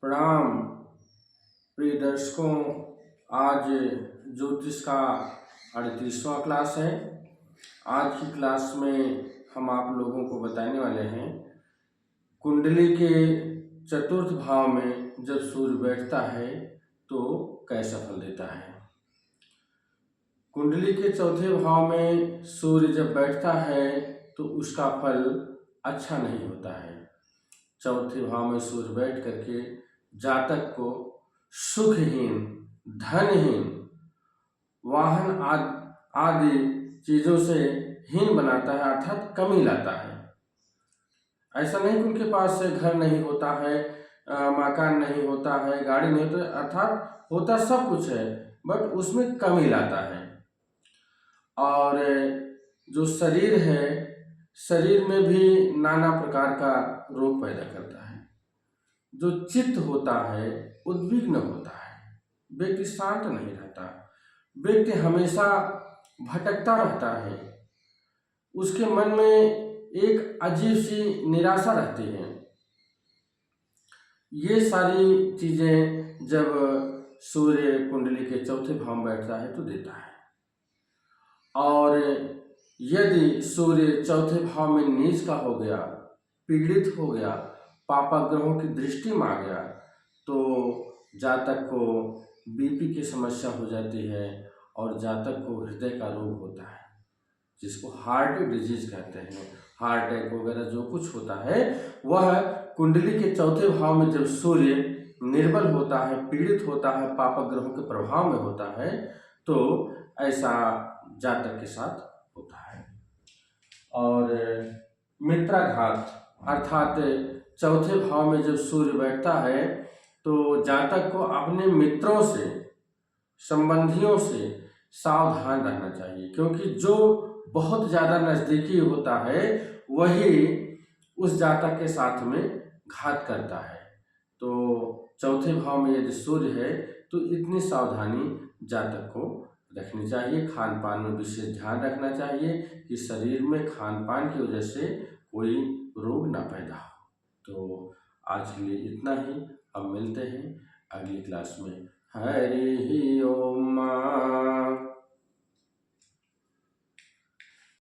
प्रणाम प्रिय दर्शकों। आज ज्योतिष का 38वां क्लास है। आज की क्लास में हम आप लोगों को बताने वाले हैं कुंडली के चतुर्थ भाव में जब सूर्य बैठता है तो कैसा फल देता है। कुंडली के चौथे भाव में सूर्य जब बैठता है तो उसका फल अच्छा नहीं होता है। चौथे भाव में सूर्य बैठ करके जातक को सुखहीन, धनहीन, वाहन आदि चीज़ों से हीन बनाता है, अर्थात कमी लाता है। ऐसा नहीं कि उनके पास से घर नहीं होता है, मकान नहीं होता है, गाड़ी नहीं होता है, अर्थात होता सब कुछ है, बट उसमें कमी लाता है। और जो शरीर है, शरीर में भी नाना प्रकार का रोग पैदा करता है। जो चित्त होता है उद्विग्न होता है, व्यक्ति शांत नहीं रहता, व्यक्ति हमेशा भटकता रहता है, उसके मन में एक अजीब सी निराशा रहती है। ये सारी चीज़ें जब सूर्य कुंडली के चौथे भाव में बैठता है तो देता है। और यदि सूर्य चौथे भाव में नीच का हो गया, पीड़ित हो गया, पापाग्रहों की दृष्टि में आ गया तो जातक को बीपी की समस्या हो जाती है और जातक को हृदय का रोग होता है, जिसको हार्ट डिजीज कहते हैं। हार्ट अटैक वगैरह जो कुछ होता है वह कुंडली के चौथे भाव में जब सूर्य निर्बल होता है, पीड़ित होता है, पापाग्रहों के प्रभाव में होता है तो ऐसा जातक के साथ होता है। और मित्राघात अर्थात चौथे भाव में जब सूर्य बैठता है तो जातक को अपने मित्रों से, संबंधियों से सावधान रहना चाहिए, क्योंकि जो बहुत ज़्यादा नज़दीकी होता है वही उस जातक के साथ में घात करता है। तो चौथे भाव में यदि सूर्य है तो इतनी सावधानी जातक को रखनी चाहिए। खान पान में विशेष ध्यान रखना चाहिए कि शरीर में खान पान की वजह से कोई रोग ना पैदा हो। तो आज के लिए इतना ही, अब मिलते हैं अगली क्लास में। हरि ओम।